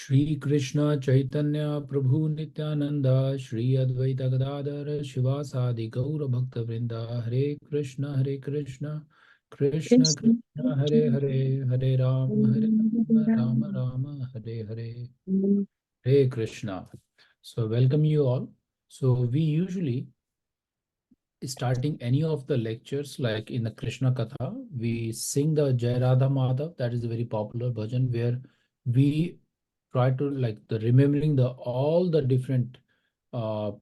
Shri Krishna Chaitanya Prabhu Nityananda Shri Advaita Gadadhara Shivasadi Gaura Bhakta Vrinda Hare Krishna Krishna Krishna, Krishna Hare Hare Hare Rama Rama Hare Hare Hare Krishna. So welcome you all. So we usually starting any of the lectures like in the Krishna Katha, we sing the Jai Radha Madhav. That is a very popular bhajan where we try to like the remembering the all the different uh,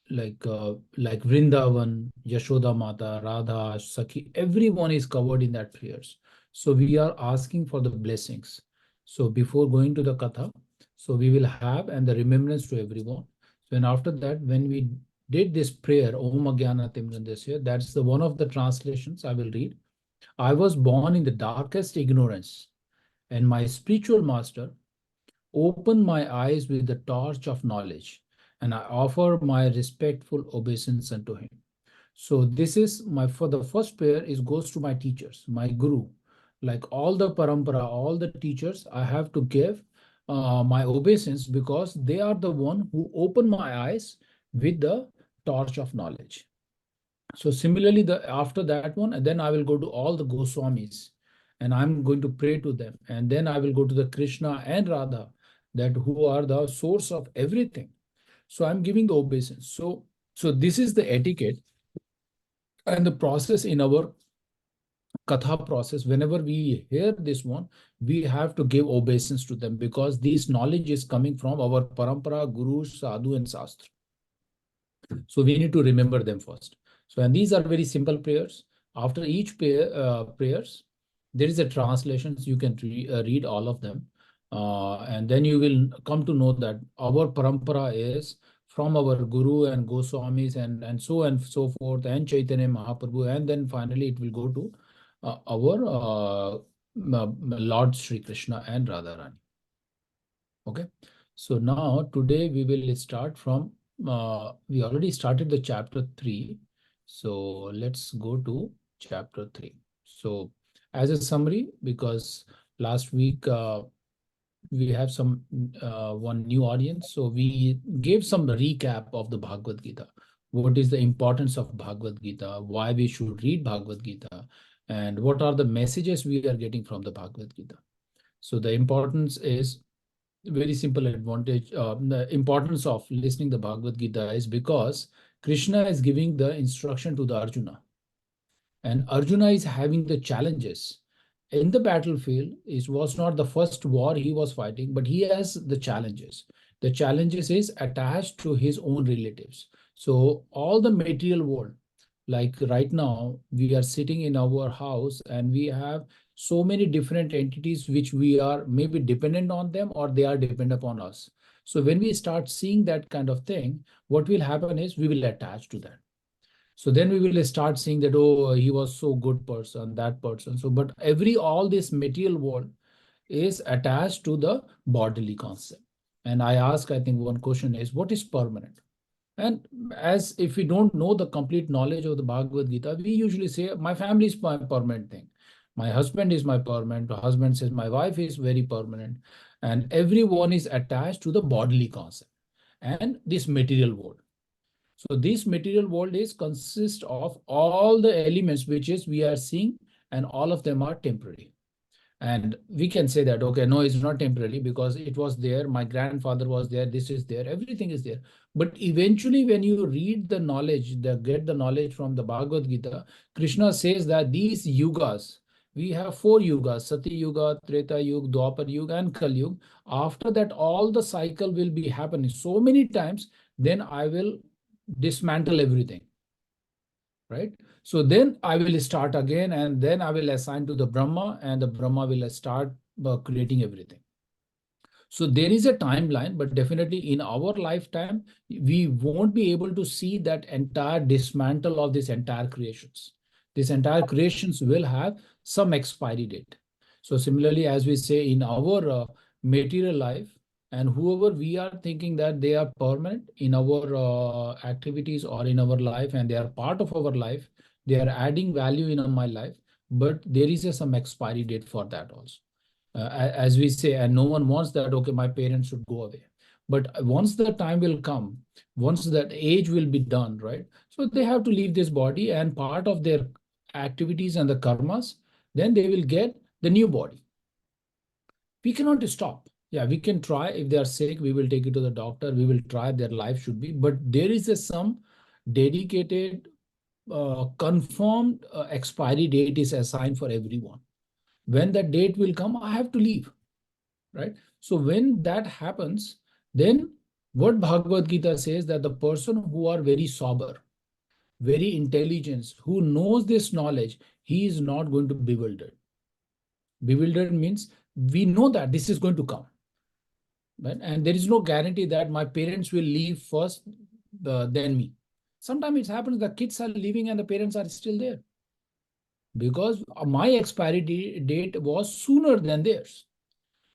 like Vrindavan, Yashoda Mata, Radha, Sakhi, everyone is covered in that prayers. So we are asking for the blessings. So before going to the Katha, so we will have and the remembrance to everyone. So and after that, when we did this prayer, Om Agyana Timrandasya, that's the one of the translations I will read. I was born in the darkest ignorance, and my spiritual master open my eyes with the torch of knowledge, and I offer my respectful obeisance unto him. So this is my for the first prayer is goes to my teachers, my guru, like all the parampara, all the teachers. I have to give my obeisance because they are the one who open my eyes with the torch of knowledge. So similarly, the after that one, and then I will go to all the Goswamis, and I'm going to pray to them, and then I will go to the Krishna and Radha, that who are the source of everything. So I'm giving the obeisance. So this is the etiquette and the process in our katha process. Whenever we hear this one, we have to give obeisance to them because this knowledge is coming from our parampara, gurus, sadhu, and shastra. So we need to remember them first. So, and these are very simple prayers. After each prayers, there is a translation. So you can read all of them. And then you will come to know that our parampara is from our Guru and Goswamis and so forth, and Chaitanya Mahaprabhu. And then finally it will go to our Lord Sri Krishna and Radharani. Okay. So now today we will start from we already started the chapter 3. So let's go to chapter 3. So as a summary, because last week we have some one new audience, so we gave some recap of the Bhagavad Gita. What is the importance of Bhagavad Gita? Why we should read Bhagavad Gita? And what are the messages we are getting from the Bhagavad Gita? So the importance is very simple advantage. The importance of listening the Bhagavad Gita is because Krishna is giving the instruction to the Arjuna, and Arjuna is having the challenges in the battlefield. It was not the first war he was fighting, but he has the challenges. The challenges is attached to his own relatives. So all the material world, like right now, we are sitting in our house and we have so many different entities which we are maybe dependent on them or they are dependent upon us. So when we start seeing that kind of thing, what will happen is we will attach to that. So then we will start seeing that, oh, he was so good person, that person. So, but all this material world is attached to the bodily concept. And I ask, I think one question is, what is permanent? And as if we don't know the complete knowledge of the Bhagavad Gita, we usually say, my family is my permanent thing. My husband is my permanent. The husband says, my wife is very permanent. And everyone is attached to the bodily concept and this material world. So this material world is consist of all the elements which is we are seeing, and all of them are temporary. And we can say that, okay, no, it's not temporary because it was there. My grandfather was there. This is there. Everything is there. But eventually, when you read the knowledge, get the knowledge from the Bhagavad Gita, Krishna says that these yugas, we have four yugas: Sati Yuga, Treta Yuga, Dwapar Yuga, and Kali Yuga. After that, all the cycle will be happening so many times. Then I will dismantle everything, right? So then I will start again, and then I will assign to the Brahma, and the Brahma will start creating everything. So there is a timeline, but definitely in our lifetime, we won't be able to see that entire dismantle of this entire creations. This entire creations will have some expiry date. So similarly, as we say in our material life, and whoever we are thinking that they are permanent in our activities or in our life, and they are part of our life, they are adding value in my life, but there is some expiry date for that also. as we say, and no one wants that, okay, my parents should go away. But once the time will come, once that age will be done, right? So they have to leave this body, and part of their activities and the karmas, then they will get the new body. We cannot stop. Yeah, we can try. If they are sick, we will take it to the doctor. We will try. Their life should be, but there is some dedicated, confirmed expiry date is assigned for everyone. When that date will come, I have to leave, right? So when that happens, then what Bhagavad Gita says, that the person who are very sober, very intelligent, who knows this knowledge, he is not going to be bewildered. Bewildered means we know that this is going to come, right? And there is no guarantee that my parents will leave first than me. Sometimes it happens the kids are leaving and the parents are still there, because my expiry date was sooner than theirs.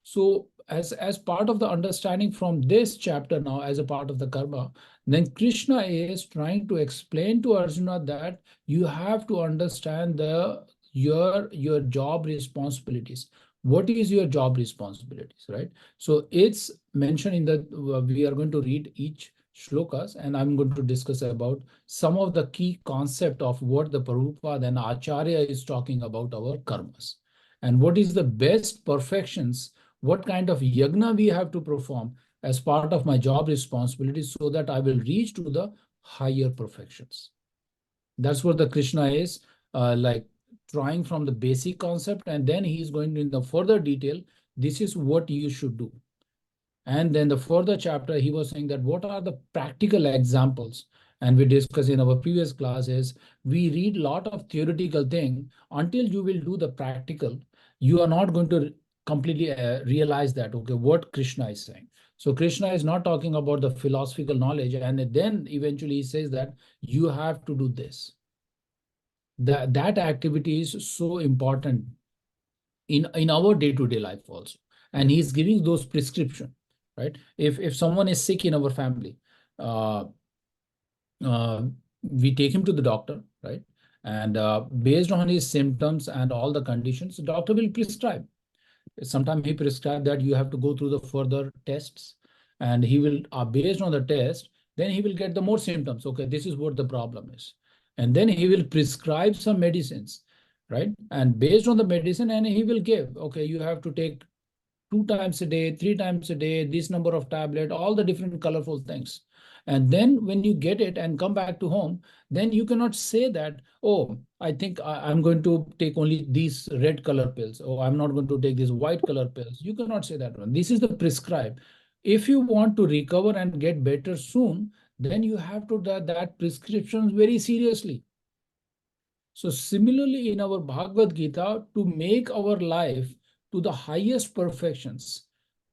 So as part of the understanding from this chapter now, as a part of the karma, then Krishna is trying to explain to Arjuna that you have to understand your job responsibilities. What is your job responsibilities, right? So it's mentioned in the we are going to read each shlokas, and I'm going to discuss about some of the key concept of what the Prabhupada and Acharya is talking about our karmas, and what is the best perfections, what kind of yagna we have to perform as part of my job responsibilities, so that I will reach to the higher perfections. That's what the Krishna is like trying from the basic concept, and then he is going in the further detail. This is what you should do. And then the further chapter, he was saying that what are the practical examples? And we discussed in our previous classes, we read a lot of theoretical thing. Until you will do the practical, you are not going to completely realize that, okay, what Krishna is saying. So Krishna is not talking about the philosophical knowledge. And then eventually he says that you have to do this. That activity is so important in our day-to-day life also. And he's giving those prescription, right? If someone is sick in our family, uh, uh, we take him to the doctor, right? And based on his symptoms and all the conditions, the doctor will prescribe. Sometimes he prescribe that you have to go through the further tests, and he will, based on the test, then he will get the more symptoms. Okay, this is what the problem is. And then he will prescribe some medicines, right? And based on the medicine, and he will give, okay, you have to take 2 times a day, 3 times a day, this number of tablet, all the different colorful things. And then when you get it and come back to home, then you cannot say that, oh, I think I'm going to take only these red color pills, or I'm not going to take these white color pills. You cannot say that one. This is the prescribed. If you want to recover and get better soon, then you have to do that prescriptions very seriously. So similarly, in our Bhagavad Gita, to make our life to the highest perfections,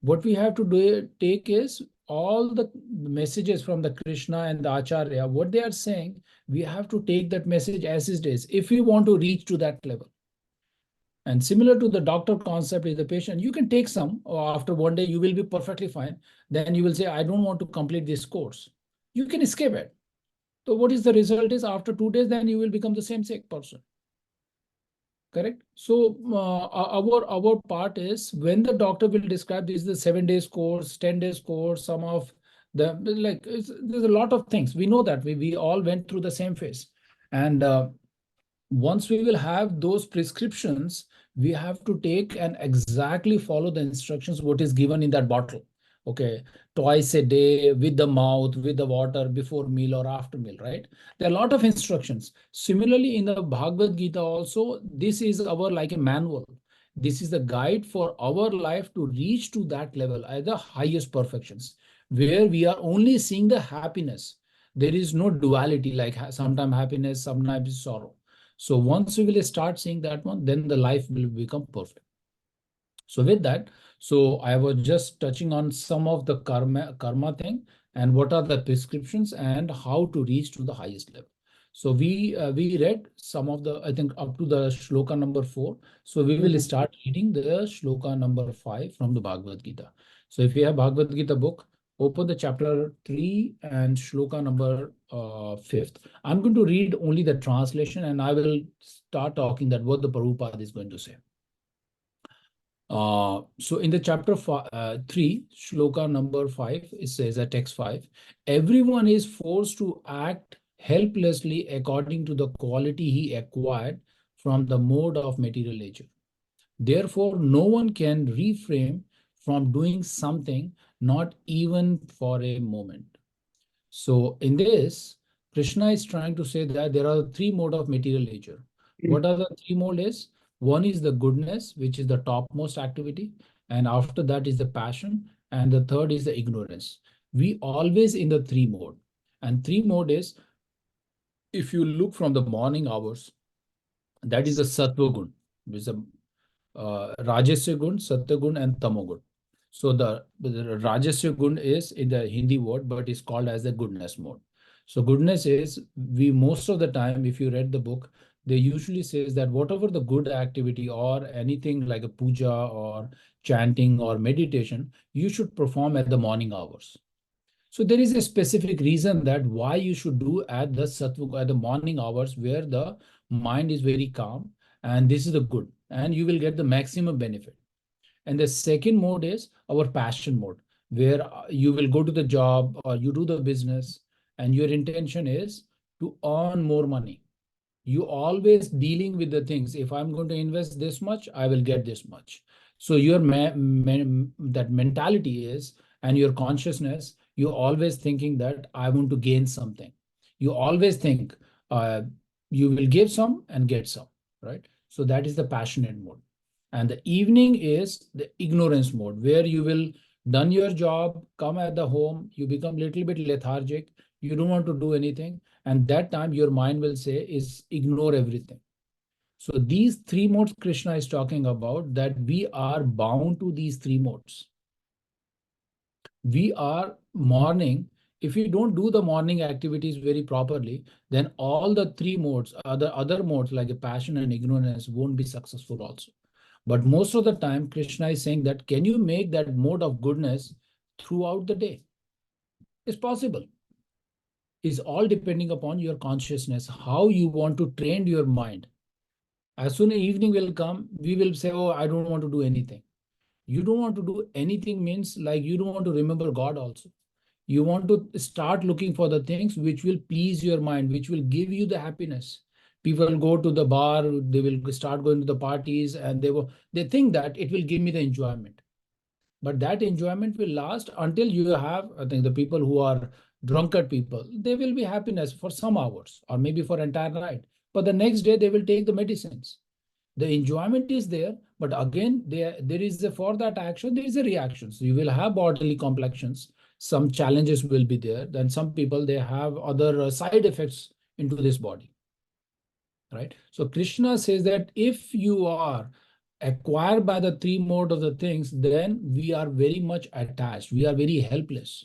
what we have to do take is all the messages from the Krishna and the Acharya, what they are saying, we have to take that message as it is if we want to reach to that level. And similar to the doctor concept is the patient, you can take some, or after one day you will be perfectly fine. Then you will say, I don't want to complete this course. You can escape it. So what is the result is after 2 days, then you will become the same sick person. Correct. So our part is when the doctor will describe this is the 7 days course, 10 days course, some of the like there's a lot of things. We know that we all went through the same phase. And once we will have those prescriptions, we have to take and exactly follow the instructions what is given in that bottle. Okay, twice a day with the mouth, with the water, before meal or after meal, right? There are a lot of instructions. Similarly, in the Bhagavad Gita also, this is our like a manual. This is the guide for our life to reach to that level at the highest perfections, where we are only seeing the happiness. There is no duality like sometimes happiness, sometimes sorrow. So once we will start seeing that one, then the life will become perfect. So with that, so I was just touching on some of the karma thing, and what are the prescriptions and how to reach to the highest level. So we read some of the, I think, up to the shloka number 4. So we will start reading the shloka number 5 from the Bhagavad Gita. So if you have Bhagavad Gita book, open the chapter 3 and shloka number 5th. I'm going to read only the translation, and I will start talking that what the Prabhupada is going to say. So in the chapter 3, shloka number 5, it says at text 5, everyone is forced to act helplessly according to the quality he acquired from the mode of material nature. Therefore, no one can refrain from doing something, not even for a moment. So in this, Krishna is trying to say that there are three modes of material nature. What are the three modes is? One is the goodness, which is the topmost activity, and after that is the passion, and the third is the ignorance. We always in the three mode. And three mode is, if you look from the morning hours, that is the sattva gun, which is the Rajasya gun, Satya gun, and Tamo gun. So the Rajasya gun is in the Hindi word, but it's called as the goodness mode. So goodness is, we most of the time, if you read the book, they usually says that whatever the good activity or anything like a puja or chanting or meditation, you should perform at the morning hours. So there is a specific reason that why you should do at the sattva, at the morning hours where the mind is very calm, and this is the good, and you will get the maximum benefit. And the second mode is our passion mode, where you will go to the job or you do the business, and your intention is to earn more money. You always dealing with the things. If I'm going to invest this much, I will get this much. So your that mentality is, and your consciousness, you're always thinking that I want to gain something. You always think you will give some and get some, right? So that is the passionate mode. And the evening is the ignorance mode, where you will done your job, come at the home, you become little bit lethargic, you don't want to do anything, and that time your mind will say is ignore everything. So these three modes Krishna is talking about, that we are bound to these three modes. We are morning. If we don't do the morning activities very properly, then all the three modes, other modes like a passion and ignorance, won't be successful also. But most of the time, Krishna is saying that can you make that mode of goodness throughout the day? It's possible. Is all depending upon your consciousness, how you want to train your mind. As soon as evening will come, we will say, oh, I don't want to do anything. You don't want to do anything means like you don't want to remember God also. You want to start looking for the things which will please your mind, which will give you the happiness. People go to the bar, they will start going to the parties, and they think that it will give me the enjoyment. But that enjoyment will last until you have, I think the people who are drunkard people, they will be happiness for some hours or maybe for entire night. But the next day they will take the medicines. The enjoyment is there, but again, there is for that action, there is a reaction. So you will have bodily complexions. Some challenges will be there. Then some people, they have other side effects into this body, right? So Krishna says that if you are acquired by the three mode of the things, then we are very much attached. We are very helpless.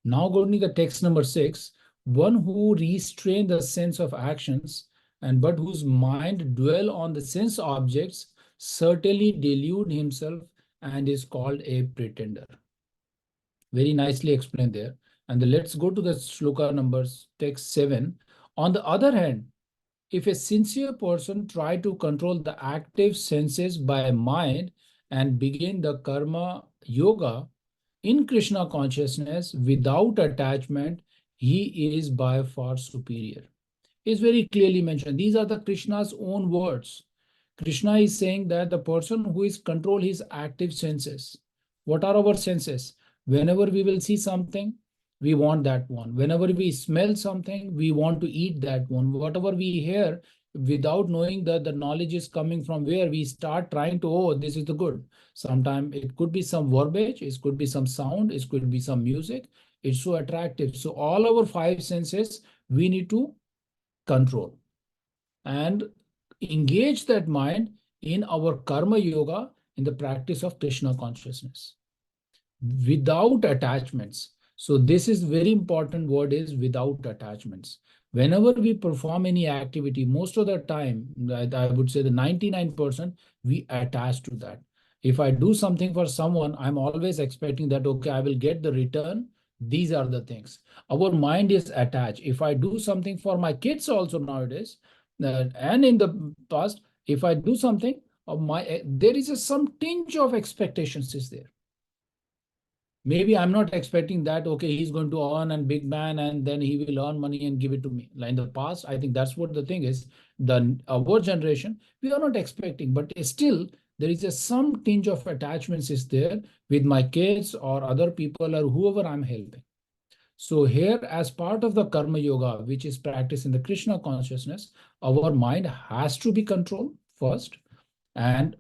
Now going to the text number 6, one who restrain the sense of actions and but whose mind dwell on the sense objects certainly delude himself and is called a pretender. Very nicely explained there. And let's go to the shloka numbers, text 7. On the other hand, if a sincere person try to control the active senses by mind and begin the karma yoga in Krishna consciousness without attachment, he is by far superior. It's very clearly mentioned. These are the Krishna's own words. Krishna is saying that the person who is control his active senses. What are our senses? Whenever we will see something, we want that one. Whenever we smell something, we want to eat that one. Whatever we hear, without knowing that the knowledge is coming from where, we start trying to, oh, this is the good. Sometimes it could be some verbiage, it could be some sound, it could be some music. It's so attractive. So all our five senses, we need to control and engage that mind in our karma yoga, in the practice of Krishna consciousness without attachments. So this is very important word is without attachments. Whenever we perform any activity, most of the time, I would say the 99%, we attach to that. If I do something for someone, I'm always expecting that, okay, I will get the return. These are the things. Our mind is attached. If I do something for my kids also nowadays, and in the past, if I do something, there is some tinge of expectations is there. Maybe I'm not expecting that, okay, he's going to earn and big man and then he will earn money and give it to me. Like in the past, I think that's what the thing is. Our generation, we are not expecting, but still there is some tinge of attachments is there with my kids or other people or whoever I'm helping. So here, as part of the karma yoga, which is practiced in the Krishna consciousness, our mind has to be controlled first. And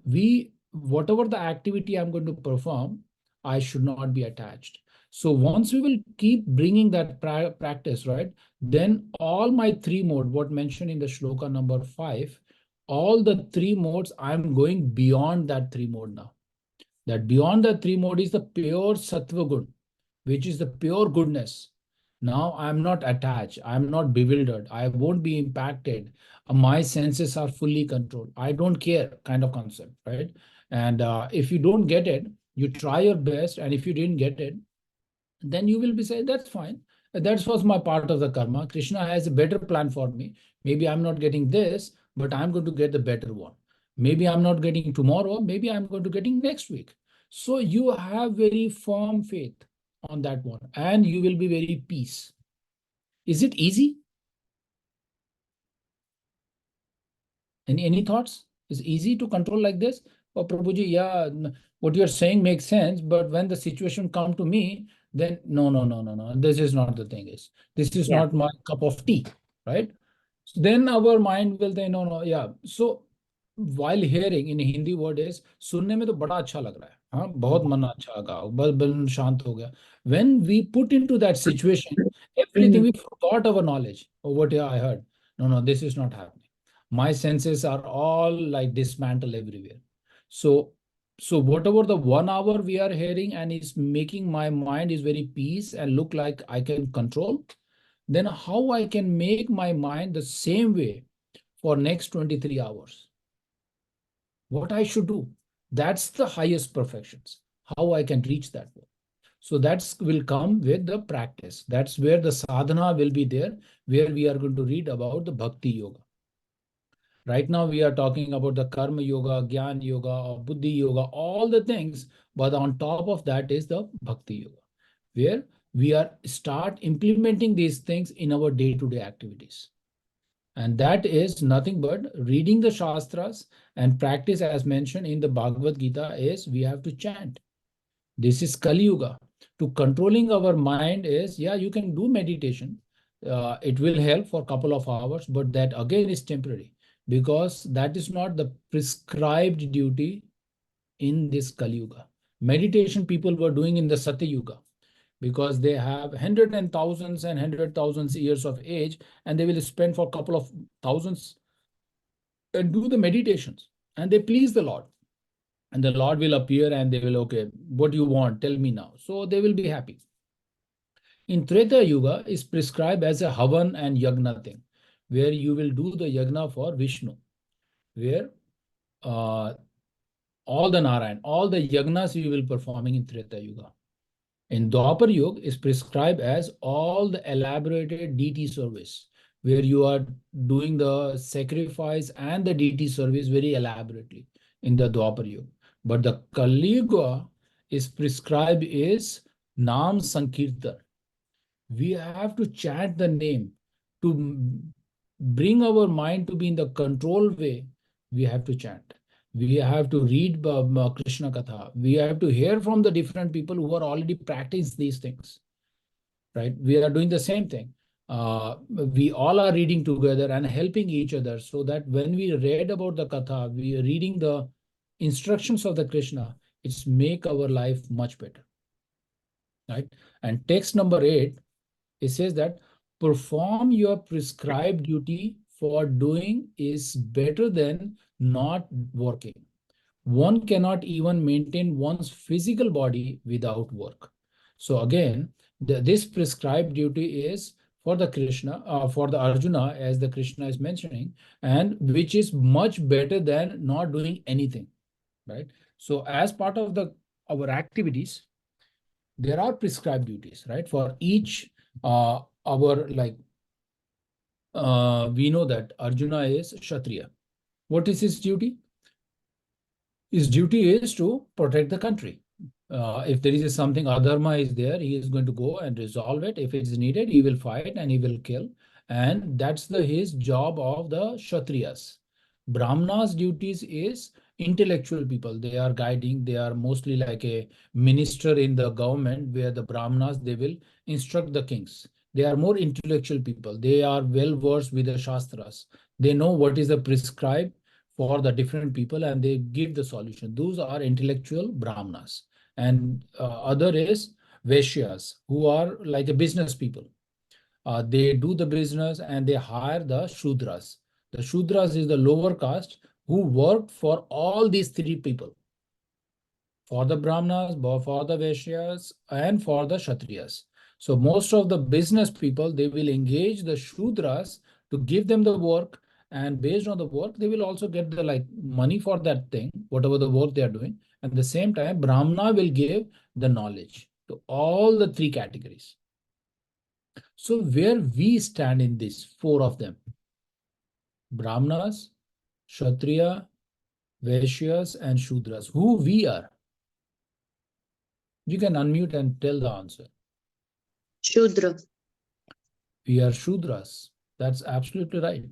whatever the activity I'm going to perform, I should not be attached. So once we will keep bringing that practice, right, then all my three mode, what mentioned in the shloka number 5, all the three modes, I'm going beyond that three mode now. That beyond the three mode is the pure sattva gun, which is the pure goodness. Now I'm not attached. I'm not bewildered. I won't be impacted. My senses are fully controlled. I don't care kind of concept, right? And if you don't get it, you try your best. And if you didn't get it, then you will be saying, that's fine. That was my part of the karma. Krishna has a better plan for me. Maybe I'm not getting this, but I'm going to get the better one. Maybe I'm not getting tomorrow. Maybe I'm going to getting next week. So you have very firm faith on that one, and you will be very peace. Is it easy? Any thoughts? Is easy to control like this? Oh, Prabhuji, yeah, what you're saying makes sense, but when the situation come to me, then no. This is not the thing is. This is Yeah. not my cup of tea, right? So then our mind will say, no, yeah. So while hearing in Hindi word is, सुनने में तो बड़ा अच्छा लग रहा है, हाँ, बहुत मन अच्छा लगा, बस बल शांत हो गया. When we put into that situation, everything we forgot our knowledge. Oh, what yeah, I heard. No, this is not happening. My senses are all like dismantled everywhere. So whatever the 1 hour we are hearing and is making my mind is very peace and look like I can control, then how I can make my mind the same way for next 23 hours? What I should do? That's the highest perfections. How I can reach that one. So that's will come with the practice. That's where the sadhana will be there, where we are going to read about the bhakti yoga. Right now, we are talking about the karma yoga, jnana yoga, or buddhi yoga, all the things. But on top of that is the bhakti yoga, where we are start implementing these things in our day-to-day activities. And that is nothing but reading the Shastras and practice, as mentioned in the Bhagavad Gita, is we have to chant. This is Kali Yuga. To controlling our mind is, yeah, you can do meditation. It will help for a couple of hours, but that again is temporary because that is not the prescribed duty in this Kali Yuga. Meditation people were doing in the Satya Yuga because they have hundreds and thousands and 100,000 years of age, and they will spend for a couple of thousands and do the meditations, and they please the Lord. And the Lord will appear and they will, okay, what do you want? Tell me now. So they will be happy. In Treta Yuga is prescribed as a Havan and Yagna thing, where you will do the Yagna for Vishnu, where uh, all the Narayan, all the Yagnas you will performing in Treta Yuga. In Dwapar Yuga is prescribed as all the elaborated deity service, where you are doing the sacrifice and the deity service very elaborately in the Dwapar Yuga. But the Kali Yuga is prescribed is Nam Sankirtan. We have to chant the name to bring our mind to be in the control way. We have to chant. We have to read Krishna Katha. We have to hear from the different people who are already practicing these things, right? We are doing the same thing. We all are reading together and helping each other so that when we read about the Katha, we are reading the instructions of the Krishna, it's make our life much better, right? And text number 8, it says that perform your prescribed duty for doing is better than not working. One cannot even maintain one's physical body without work. So again, this prescribed duty is for the Krishna, for the Arjuna, as the Krishna is mentioning, and which is much better than not doing anything, right? So as part of the our activities, there are prescribed duties, right? For each our like we know that Arjuna is Kshatriya. What is his duty? His duty is to protect the country. If there is something adharma is there, he is going to go and resolve it. If it is needed, he will fight and he will kill. And that's his job of the Kshatriyas. Brahmanas' duties is intellectual people. They are guiding. They are mostly like a minister in the government, where the Brahmanas, they will instruct the kings. They are more intellectual people. They are well versed with the Shastras. They know what is the prescribed for the different people and they give the solution. Those are intellectual Brahmanas. And other is Vaishyas, who are like a business people. They do the business and they hire the Shudras. The Shudras is the lower caste who work for all these three people, for the Brahmanas, for the Vaishyas, and for the Kshatriyas. So most of the business people, they will engage the Shudras to give them the work, and based on the work, they will also get the like money for that thing, whatever the work they are doing. At the same time, Brahmana will give the knowledge to all the three categories. So where we stand in this, four of them, Brahmanas, Kshatriya, Vaishyas, and Shudras, who we are. You can unmute and tell the answer. Shudra. We are Shudras. That's absolutely right.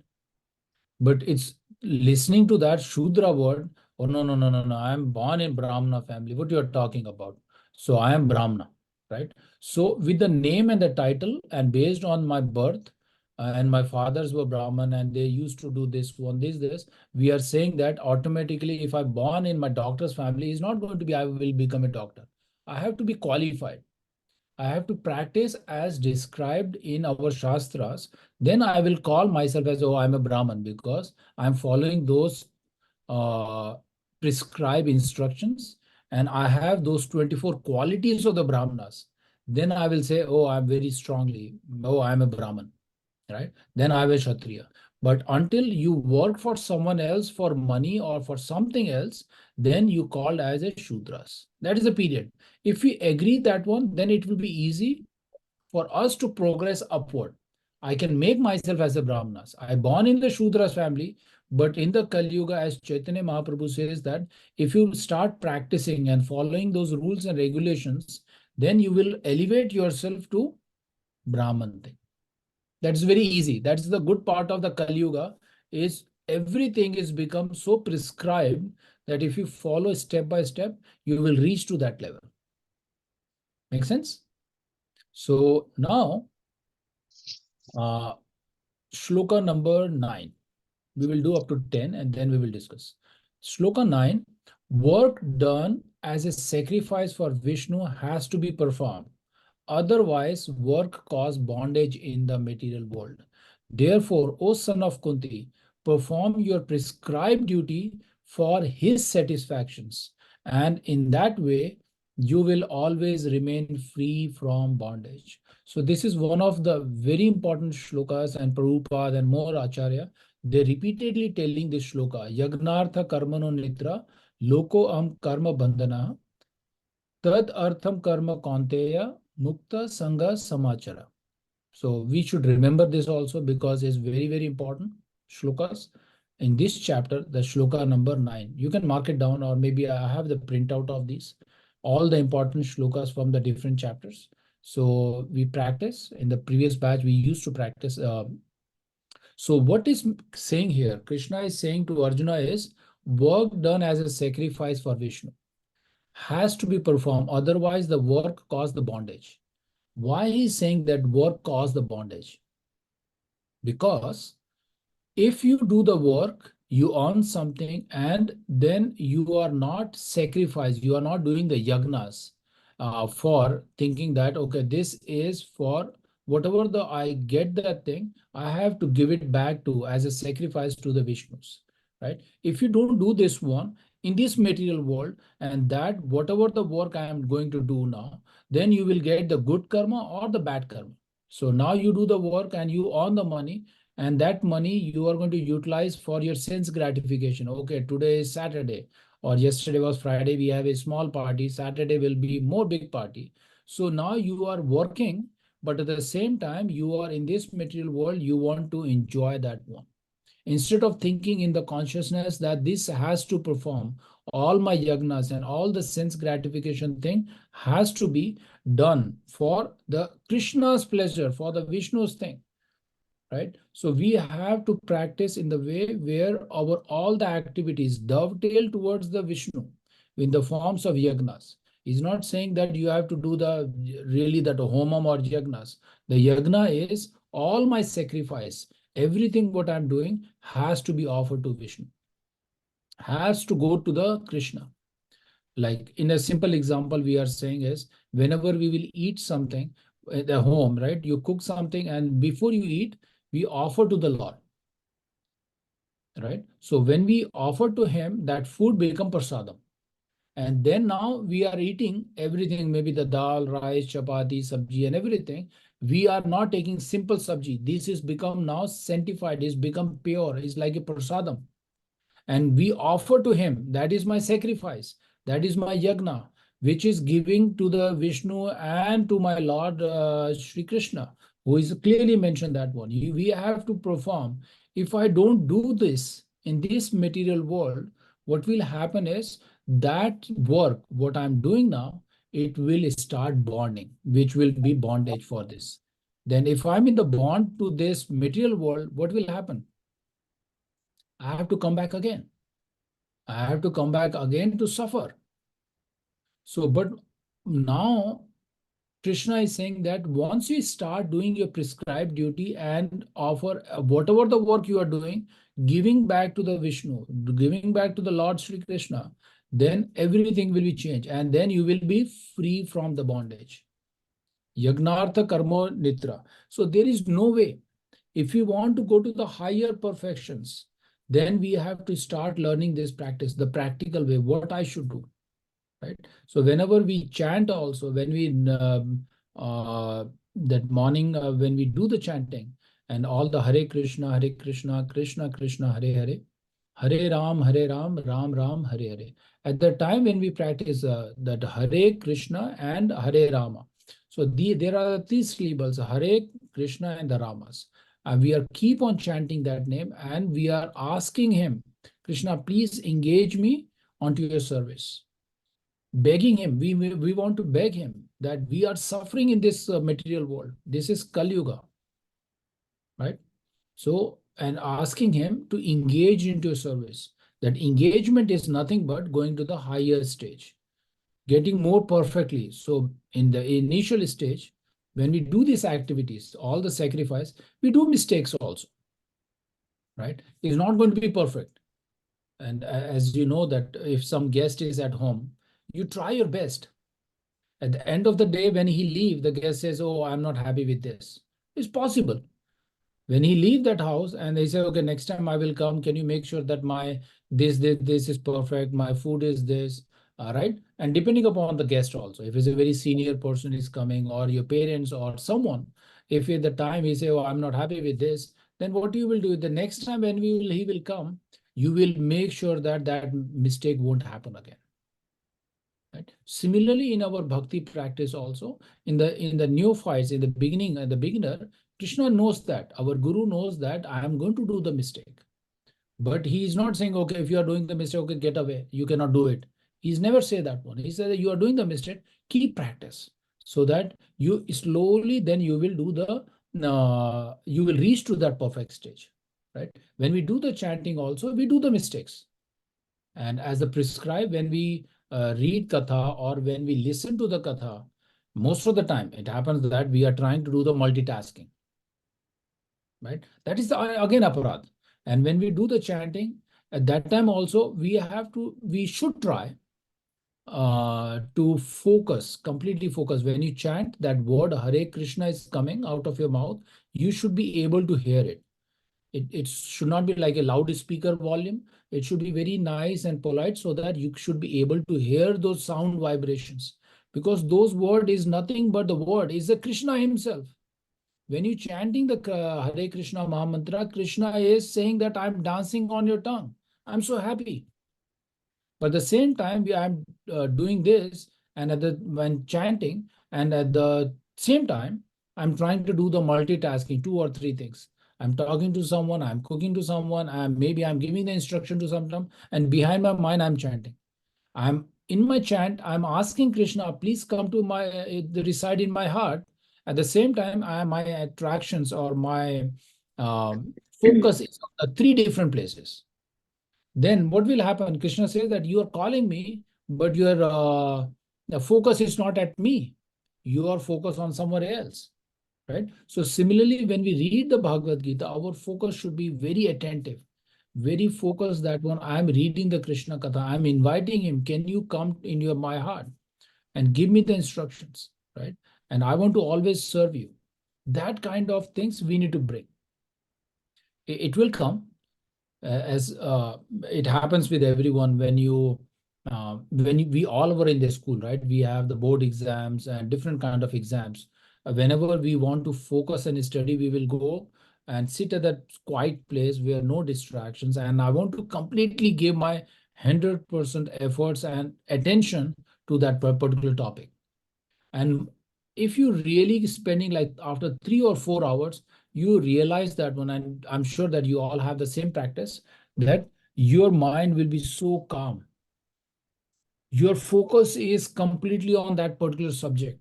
But it's listening to that Shudra word. Oh, no, no, no, no, no. I am born in Brahmana family. What you are talking about? So I am Brahmana, right? So with the name and the title, and based on my birth, and my fathers were Brahman and they used to do this one, this, we are saying that automatically, if I'm born in my doctor's family, it's not going to be I will become a doctor. I have to be qualified. I have to practice as described in our Shastras. Then I will call myself as, oh, I'm a Brahman because I'm following those uh, prescribed instructions and I have those 24 qualities of the Brahmanas. Then I will say, oh, I'm very strongly, oh, I'm a Brahman, right? Then I will Kshatriya. But until you work for someone else for money or for something else, then you called as a Shudras. That is the period. If we agree that one, then it will be easy for us to progress upward. I can make myself as a Brahmanas. I born in the Shudras family, but in the Kali Yuga, as Chaitanya Mahaprabhu says that if you start practicing and following those rules and regulations, then you will elevate yourself to Brahman thing. That's very easy. That's the good part of the Kali Yuga is everything is become so prescribed that if you follow step by step, you will reach to that level. Make sense? So now, shloka number 9. We will do up to 10 and then we will discuss. Shloka 9, work done as a sacrifice for Vishnu has to be performed. Otherwise, work cause bondage in the material world. Therefore, O son of Kunti, perform your prescribed duty for his satisfactions, and in that way, you will always remain free from bondage. So this is one of the very important shlokas, and Prabhupada and more Acharya, they repeatedly telling this shloka, Yagnartha karmano nitra, loko am karma bandhana, tad artham karma kaunteya, mukta sangha samachara. So we should remember this also because it's very, very important shlokas. In this chapter, the shloka number 9, you can mark it down or maybe I have the printout of these, all the important shlokas from the different chapters. So we practice in the previous batch, we used to practice. So what is saying here? Krishna is saying to Arjuna is work done as a sacrifice for Vishnu has to be performed. Otherwise, the work caused the bondage. Why he's saying that work caused the bondage? Because if you do the work, you earn something, and then you are not sacrificed, you are not doing the yagnas for thinking that, okay, this is for whatever the I get that thing, I have to give it back to as a sacrifice to the Vishnus, right? If you don't do this one in this material world, and that whatever the work I am going to do now, then you will get the good karma or the bad karma. So now you do the work and you earn the money, and that money you are going to utilize for your sense gratification. Okay, today is Saturday or yesterday was Friday, we have a small party, Saturday will be more big party. So now you are working, but at the same time you are in this material world, you want to enjoy that one. Instead of thinking in the consciousness that this has to perform all my yagnas and all the sense gratification thing has to be done for the Krishna's pleasure, for the Vishnu's thing, right? So we have to practice in the way where our all the activities dovetail towards the Vishnu in the forms of yagnas. He's not saying that you have to do the really that homam or yagnas. The yagna is all my sacrifice. Everything what I'm doing has to be offered to Vishnu, has to go to the Krishna. Like in a simple example, we are saying is whenever we will eat something at the home, right? You cook something and before you eat, we offer to the Lord, right? So when we offer to him, that food become prasadam. And then now we are eating everything, maybe the dal, rice, chapati, sabji, and everything. We are not taking simple sabji. This is become now sanctified, it's become pure, it's like a prasadam. And we offer to him, that is my sacrifice, that is my yagna, which is giving to the Vishnu and to my Lord Sri Krishna, who is clearly mentioned that one. We have to perform. If I don't do this in this material world, what will happen is that work, what I'm doing now, it will start bonding, which will be bondage for this. Then if I'm in the bond to this material world, what will happen? I have to come back again. I have to come back again to suffer. So, but now Krishna is saying that once you start doing your prescribed duty and offer whatever the work you are doing, giving back to the Vishnu, giving back to the Lord Sri Krishna, then everything will be changed and then you will be free from the bondage. Yagnartha karma nitra. So there is no way. If we want to go to the higher perfections, then we have to start learning this practice, the practical way, what I should do, right? So whenever we chant also, when we, that morning, when we do the chanting and all the Hare Krishna, Krishna Krishna, Hare Hare, Hare Ram, Ram Ram, Hare Hare. At the time when we practice that Hare Krishna and Hare Rama. So there are these syllables, Hare Krishna and the Ramas. And we are keep on chanting that name and we are asking him, Krishna, please engage me onto your service. Begging him, we want to beg him that we are suffering in this material world. This is Kali Yuga, right? So, and asking him to engage into a service. That engagement is nothing but going to the higher stage, getting more perfectly. So in the initial stage, when we do these activities, all the sacrifice, we do mistakes also, right? It's not going to be perfect. And as you know that if some guest is at home, you try your best. At the end of the day, when he leave, the guest says, oh, I'm not happy with this. It's possible. When he leave that house and they say, okay, next time I will come, can you make sure that my this is perfect, my food is this, right? And depending upon the guest also, if it's a very senior person is coming or your parents or someone, if at the time he say, oh, I'm not happy with this, then what you will do the next time when he will come, you will make sure that that mistake won't happen again. Right? Similarly, in our bhakti practice also, in the neophytes, in the beginning, the beginner, Krishna knows that, our Guru knows that I am going to do the mistake. But he is not saying, okay, if you are doing the mistake, okay, get away, you cannot do it. He's never say that one. He said that you are doing the mistake, keep practice. So that you slowly, then you will do the, you will reach to that perfect stage. Right? When we do the chanting also, we do the mistakes. And as the prescribed, when we read katha or when we listen to the katha, most of the time it happens that we are trying to do the multitasking, right? That is the, again aparad. And when we do the chanting, at that time also we should try to focus, completely focus. When you chant that word Hare Krishna is coming out of your mouth, you should be able to hear it. It should not be like a loudspeaker volume. It should be very nice and polite so that you should be able to hear those sound vibrations. Because those word is nothing but the word is the Krishna himself. When you chanting the Hare Krishna Mahamantra, Krishna is saying that I'm dancing on your tongue. I'm so happy. But at the same time, I'm doing this and when chanting, and at the same time, I'm trying to do the multitasking, two or three things. I'm talking to someone, I'm cooking to someone, maybe I'm giving the instruction to someone, and behind my mind, I'm chanting. I'm in my chant, I'm asking Krishna, please come to my reside in my heart. At the same time, my attractions or my focus is on the three different places. Then what will happen? Krishna says that you are calling me, but your the focus is not at me. You are focused on somewhere else, right? So similarly, when we read the Bhagavad Gita, our focus should be very attentive, very focused that when I'm reading the Krishna Katha, I'm inviting him, can you come in your my heart and give me the instructions, right? And I want to always serve you. That kind of things we need to bring. It will come as it happens with everyone when we all were in the school, right? We have the board exams and different kind of exams. Whenever we want to focus and study, we will go and sit at that quiet place where no distractions, and I want to completely give my 100% efforts and attention to that particular topic. And if you really spending like after 3 or 4 hours, you realize that when I'm sure that you all have the same practice, that your mind will be so calm. Your focus is completely on that particular subject.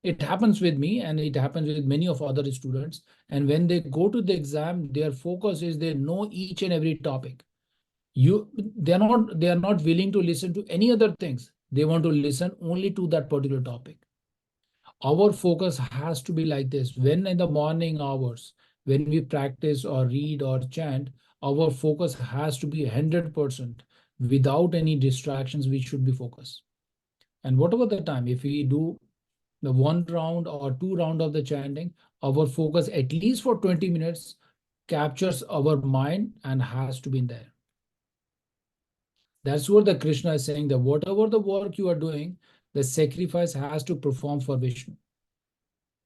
It happens with me and it happens with many of other students. And when they go to the exam, their focus is they know each and every topic. They are not willing to listen to any other things. They want to listen only to that particular topic. Our focus has to be like this. When in the morning hours, when we practice or read or chant, our focus has to be 100%. Without any distractions, we should be focused. And whatever the time, if we do the 1 round or 2 round of the chanting, our focus at least for 20 minutes captures our mind and has to be in there. That's what the Krishna is saying, that whatever the work you are doing, the sacrifice has to perform for Vishnu.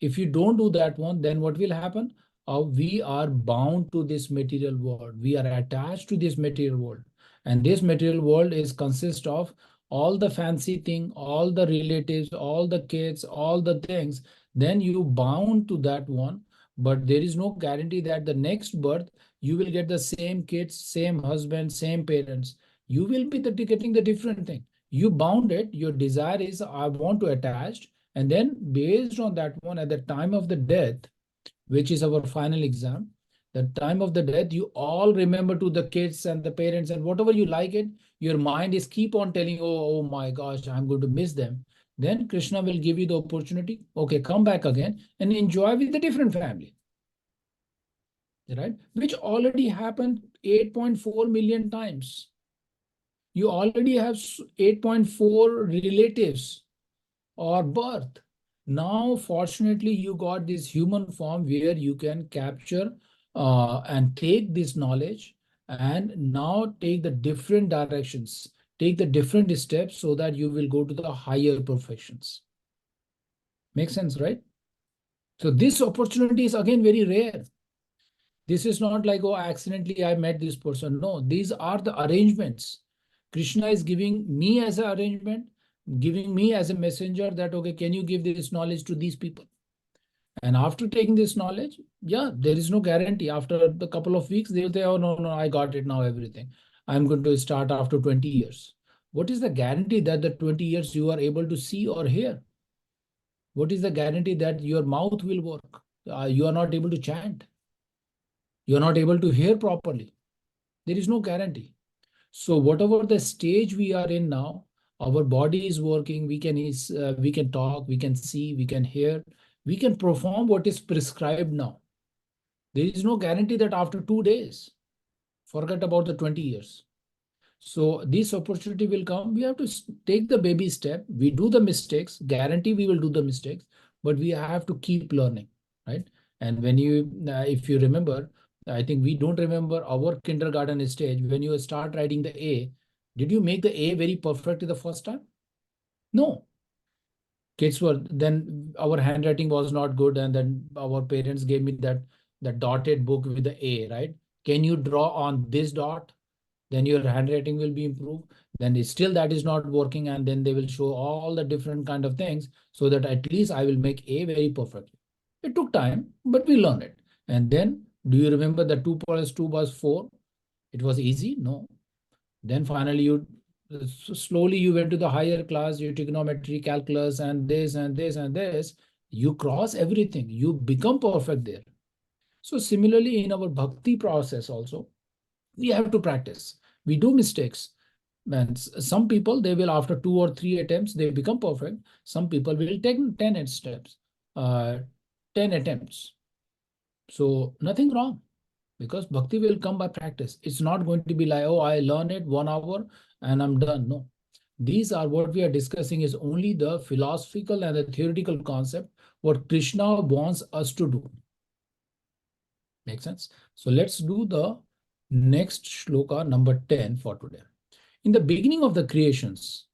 If you don't do that one, then what will happen? We are bound to this material world. We are attached to this material world. And this material world is consist of all the fancy thing, all the relatives, all the kids, all the things. Then you bound to that one. But there is no guarantee that the next birth, you will get the same kids, same husband, same parents. You will be getting the different thing. You bound it. Your desire is, I want to attach, and then based on that one, at the time of the death, which is our final exam, the time of the death, you all remember to the kids and the parents and whatever you like it, your mind is keep on telling, oh my gosh, I'm going to miss them. Then Krishna will give you the opportunity. Okay, come back again and enjoy with a different family, right? Which already happened 8.4 million times. You already have 8.4 relatives or birth. Now, fortunately, you got this human form where you can capture and take this knowledge and now take the different directions, take the different steps so that you will go to the higher perfections. Makes sense, right? So this opportunity is again very rare. This is not like, oh, accidentally I met this person. No, these are the arrangements. Krishna is giving me as an arrangement, giving me as a messenger that, okay, can you give this knowledge to these people? And after taking this knowledge, yeah, there is no guarantee. After the couple of weeks, they will say, oh, no, no, I got it now, everything. I'm going to start after 20 years. What is the guarantee that the 20 years you are able to see or hear? What is the guarantee that your mouth will work? You are not able to chant. You are not able to hear properly. There is no guarantee. So whatever the stage we are in now, our body is working. We can talk, we can see, we can hear, we can perform what is prescribed now. There is no guarantee that after 2 days, forget about the 20 years. So this opportunity will come. We have to take the baby step. We do the mistakes. Guarantee we will do the mistakes, but we have to keep learning, right? And if you remember, I think we don't remember our kindergarten stage. When you start writing the A, did you make the A very perfect the first time? No. Kids were then our handwriting was not good, and then our parents gave me that dotted book with the A, right? Can you draw on this dot? Then your handwriting will be improved. Then still that is not working, and then they will show all the different kind of things so that at least I will make A very perfectly. It took time, but we learned it. And then do you remember the 2 plus 2 was 4? It was easy? No. Then finally you So slowly you went to the higher class, your trigonometry, calculus, and this and this and this. You cross everything. You become perfect there. So similarly, in our bhakti process also, we have to practice. We do mistakes. And some people, they will, after 2 or 3 attempts, they become perfect. Some people will take 10 steps, uh, 10 attempts. So nothing wrong, because bhakti will come by practice. It's not going to be like, oh, I learn it 1 hour and I'm done. No. These are what we are discussing is only the philosophical and the theoretical concept, what Krishna wants us to do. Make sense? So let's do the next shloka, number 10 for today. In the beginning of the creations,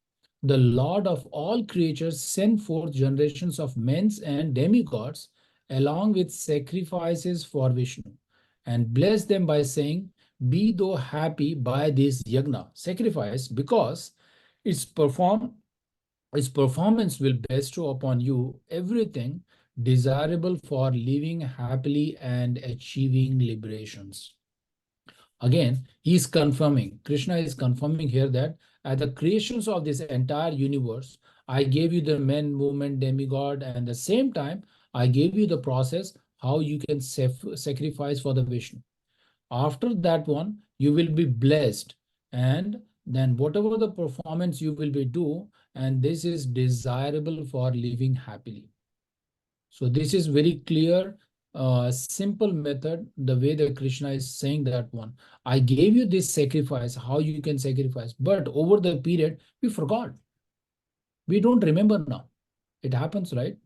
the Lord of all creatures sent forth generations of men and demigods along with sacrifices for Vishnu, and blessed them by saying, be thou happy by this yagna, sacrifice, because its perform its performance will bestow upon you everything desirable for living happily and achieving liberations. Again, he is confirming, Krishna is confirming here that at the creations of this entire universe, I gave you the men, woman, demigod, and at the same time, I gave you the process how you can sacrifice for the Vishnu. After that one, you will be blessed, and then whatever the performance you will be do, and this is desirable for living happily. So this is very clear, simple method, the way that Krishna is saying that one. I gave you this sacrifice, how you can sacrifice, but over the period, we forgot. We don't remember now. It happens, right?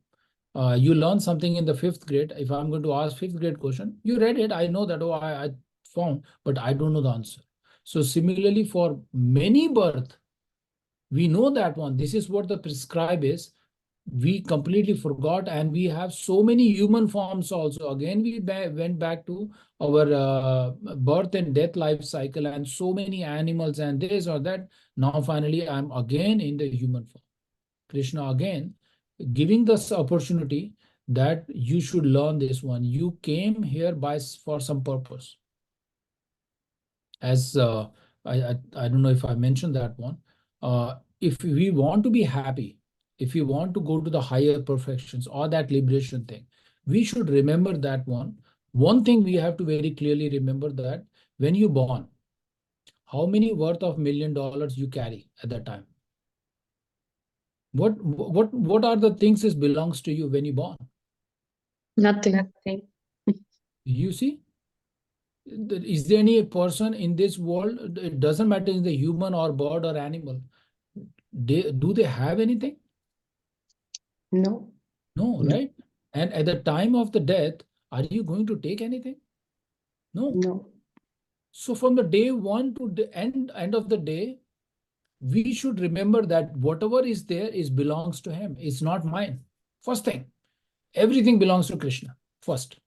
You learn something in the fifth grade. If I'm going to ask fifth grade question, you read it. I know that, oh, I found, but I don't know the answer. So similarly, for many birth, we know that one. This is what the prescribe is. We completely forgot, and we have so many human forms also. Again, we went back to our birth and death life cycle, and so many animals and this or that. Now finally I'm again in the human form. Krishna again giving this opportunity that you should learn this one. You came here for some purpose. As I don't know if I mentioned that one. If we want to be happy, if we want to go to the higher perfections or that liberation thing, we should remember that one. One thing we have to very clearly remember that when you born, how many worth of $1 million you carry at that time? What are the things that belongs to you when you born? Nothing. Nothing. You see, is there any person in this world? It doesn't matter in the human or bird or animal. Do they have anything? No. No, No. right? And at the time of the death, are you going to take anything? No. No. So from the day one to the end of the day, we should remember that whatever is there is belongs to him. It's not mine. First thing, everything belongs to Krishna. First.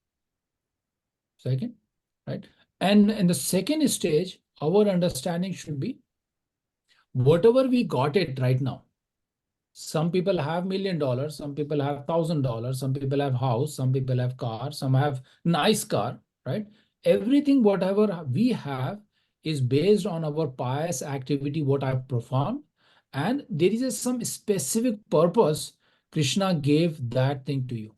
Second, right? And in the second stage, our understanding should be whatever we got it right now. Some people have $1 million, some people have $1,000, some people have house, some people have car, some have nice car, right? Everything, whatever we have, is based on our pious activity, what I performed, and there is some specific purpose Krishna gave that thing to you.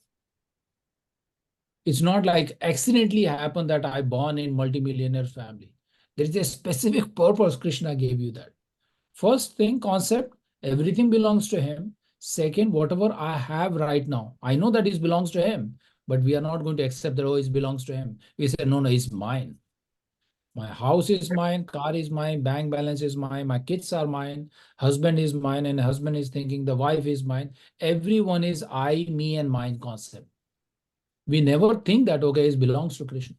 It's not like accidentally happened that I born in multimillionaire family. There is a specific purpose Krishna gave you that. First thing, concept, everything belongs to him. Second, whatever I have right now, I know that it belongs to him, but we are not going to accept that, oh, it belongs to him. We say, no, it's mine. My house is mine, car is mine, bank balance is mine, my kids are mine, husband is mine, and husband is thinking the wife is mine. Everyone is I, me, and mine concept. We never think that, okay, it belongs to Krishna.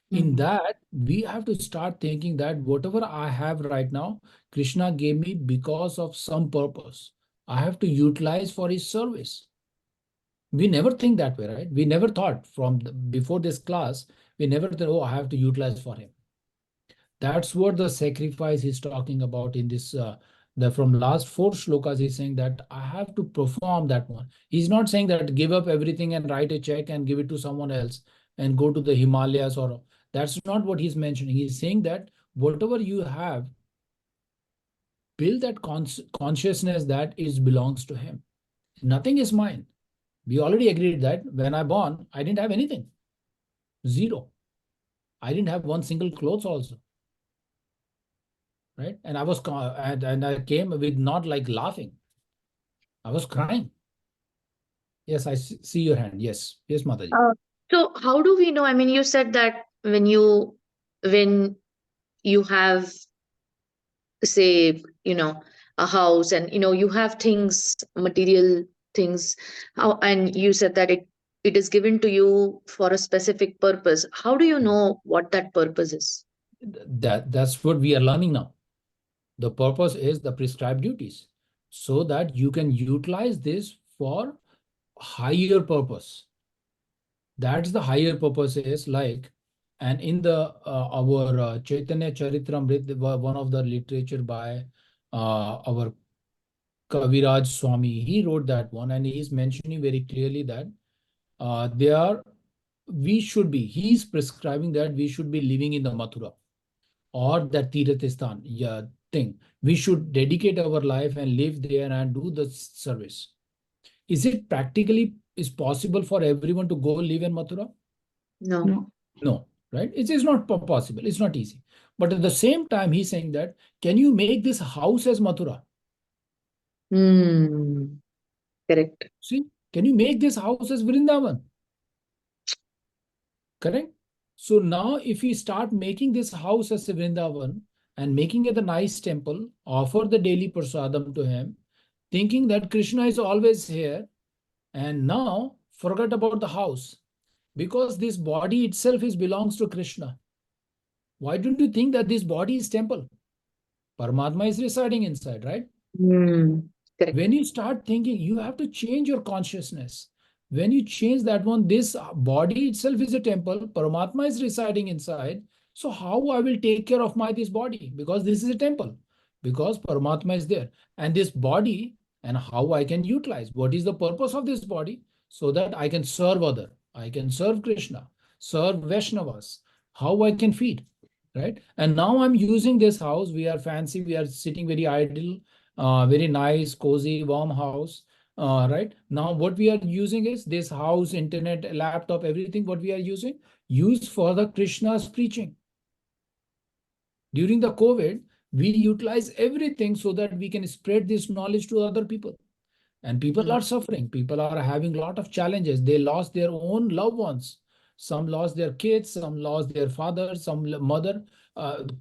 In that, we have to start thinking that whatever I have right now, Krishna gave me because of some purpose. I have to utilize for his service. We never think that way, right? We never thought before this class, we never thought, oh, I have to utilize for him. That's what the sacrifice he's talking about in this. From last 4 shlokas, he's saying that I have to perform that one. He's not saying that give up everything and write a check and give it to someone else and go to the Himalayas, or that's not what he's mentioning. He's saying that whatever you have, build that consciousness that it belongs to him. Nothing is mine. We already agreed that when I born, I didn't have anything. Zero. I didn't have one single clothes also. Right? And I was and I came with not like laughing. I was crying. Yes, I see your hand. Yes. Yes, Mataji. So how do we know? I mean, you said that when you have, say, a house, and you have things, material things, and you said that it is given to you for a specific purpose. How do you know what that purpose is? That's what we are learning now. The purpose is the prescribed duties, so that you can utilize this for higher purpose. That's the higher purpose is like, and in the our Chaitanya Charitamrita, one of the literature by our Kaviraj Swami, he wrote that one, and he is mentioning very clearly that he's prescribing that we should be living in the Mathura or the Tirthistan, yeah, thing. We should dedicate our life and live there and do the service. Is it practically is possible for everyone to go live in Mathura? No. No, right? It is not possible. It's not easy. But at the same time, he's saying that, can you make this house as Mathura? Hmm. Correct. See, can you make this house as Vrindavan? Correct? So now if we start making this house as a Vrindavan and making it a nice temple, offer the daily prasadam to him, thinking that Krishna is always here, and now forget about the house, because this body itself belongs to Krishna. Why don't you think that this body is temple? Paramatma is residing inside, right? Correct. When you start thinking, you have to change your consciousness. When you change that one, this body itself is a temple, Paramatma is residing inside. So how I will take care of this body? Because this is a temple, because Paramatma is there. And this body, and how I can utilize, what is the purpose of this body? So that I can serve other, I can serve Krishna, serve Vaishnavas, how I can feed, right? And now I'm using this house, we are fancy, we are sitting very idle, very nice, cozy, warm house. Right now, what we are using is this house, internet, laptop, everything. What we are used for the Krishna's preaching. During the COVID, we utilize everything so that we can spread this knowledge to other people. And people are suffering. People are having a lot of challenges. They lost their own loved ones. Some lost their kids. Some lost their father. Some mother.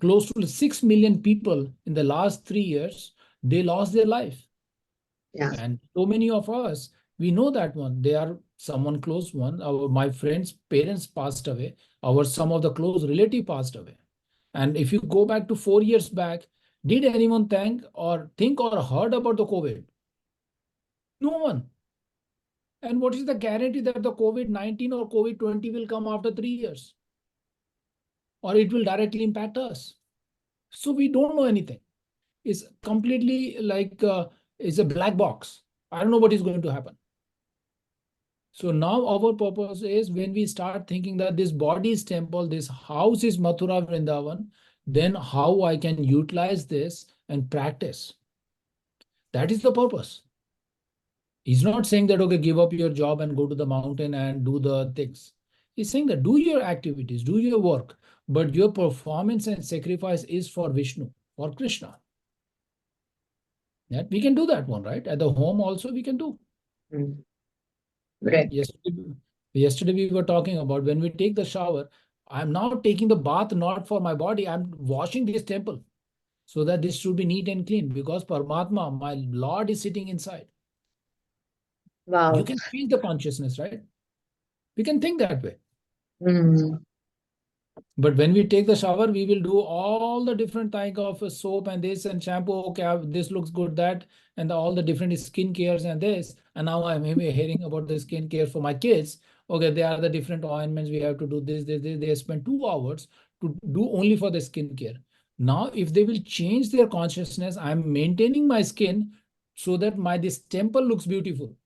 Close to 6 million people in the last 3 years, they lost their life. Yeah. And so many of us, we know that one. They are someone close one. My friend's parents passed away. Some of the close relative passed away. And if you go back to 4 years back, did anyone think or heard about the COVID? No one. And what is the guarantee that the COVID-19 or COVID-20 will come after 3 years? Or it will directly impact us? So we don't know anything. It's completely like it's a black box. I don't know what is going to happen. So now our purpose is, when we start thinking that this body is temple, this house is Mathura Vrindavan, then how I can utilize this and practice. That is the purpose. He's not saying that, okay, give up your job and go to the mountain and do the things. He's saying that do your activities, do your work, but your performance and sacrifice is for Vishnu, for Krishna. Yeah, we can do that one, right? At the home also we can do. Right. Yesterday we were talking about, when we take the shower, I'm now taking the bath not for my body, I'm washing this temple so that this should be neat and clean, because Paramatma, my Lord, is sitting inside. Wow. You can feel the consciousness, right? We can think that way. But when we take the shower, we will do all the different type of soap and this and shampoo. Okay, this looks good, that, and all the different skin cares and this. And now I'm hearing about the skin care for my kids. Okay, there are the different ointments. We have to do this. They spend 2 hours to do only for the skin care. Now, if they will change their consciousness, I'm maintaining my skin so that this temple looks beautiful.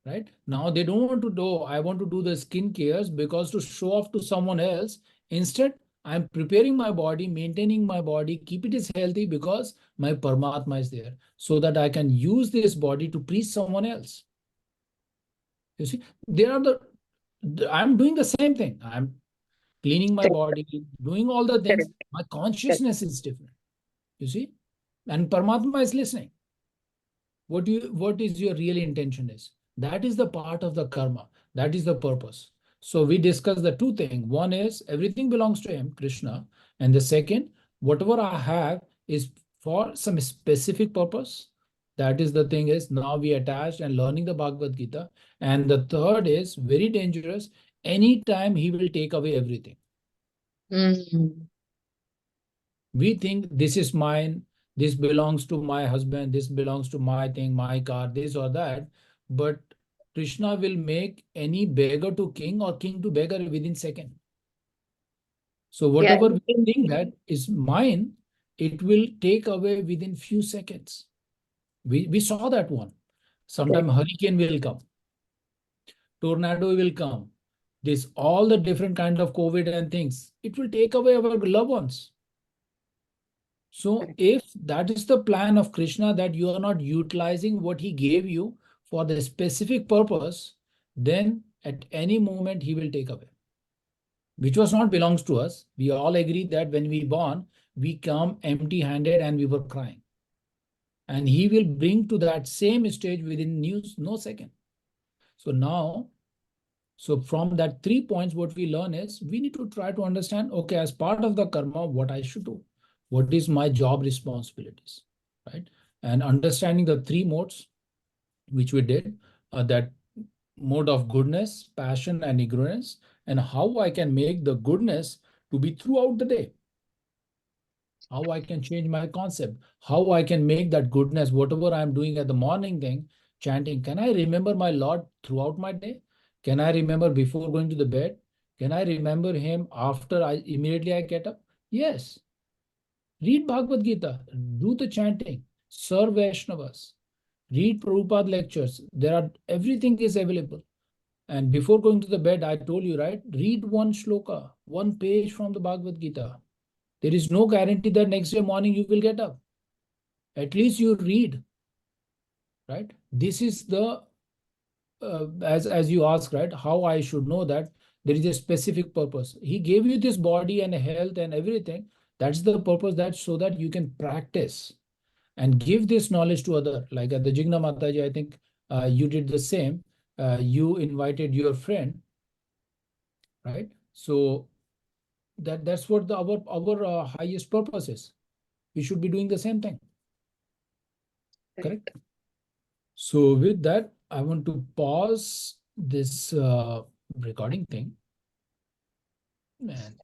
Right now, they don't want to do, I want to do the skin cares because to show off to someone else. Instead, I'm preparing my body, maintaining my body, keep it is healthy because my Paramatma is there, so that I can use this body to please someone else. You see, there are I'm doing the same thing. I'm cleaning my Correct. body, doing all the things. Correct. My Correct. consciousness is different. You see, and Paramatma is listening. What is your real intention is? That is the part of the karma. That is the purpose. So we discuss the two things. One is everything belongs to him, Krishna, and the second, whatever I have is for some specific purpose. That is the thing is now we attached and learning the Bhagavad Gita. And the third is very dangerous. Anytime he will take away everything. Mm. We think this is mine, this belongs to my husband, this belongs to my thing, my car, this or that. But Krishna will make any beggar to king or king to beggar within second. So Yeah. whatever we think that is mine, it will take away within few seconds. We saw that one. Sometime Correct. hurricane will come, tornado will come. This all the different kind of COVID and things. It will take away our loved ones. So Correct. if that is the plan of Krishna, that you are not utilizing what he gave you for the specific purpose, then at any moment he will take away, which was not belongs to us. We all agree that when we born, we come empty-handed and we were crying. And he will bring to that same stage within no second. So now, so from that 3 points, what we learn is we need to try to understand, okay, as part of the karma, what I should do, what is my job responsibilities, right? And understanding the three modes, which we did, that mode of goodness, passion, and ignorance, and how I can make the goodness to be throughout the day. How I can change my concept, how I can make that goodness, whatever I'm doing at the morning thing, chanting, can I remember my Lord throughout my day? Can I remember before going to the bed? Can I remember him after I immediately I get up? Yes. Read Bhagavad Gita, do the chanting, serve Vaishnavas, read Prabhupada lectures. There are everything is available. And before going to the bed, I told you, right? Read one shloka, one page from the Bhagavad Gita. There is no guarantee that next day morning you will get up. At least you read, right? This is the as you ask, right? How I should know that there is a specific purpose. He gave you this body and health and everything. That's the purpose. That so that you can practice and give this knowledge to other. Like at the Jigna Mataji, I think you did the same. You invited your friend, right? So that's what our highest purpose is. We should be doing the same thing. Correct? So with that, I want to pause this recording thing. And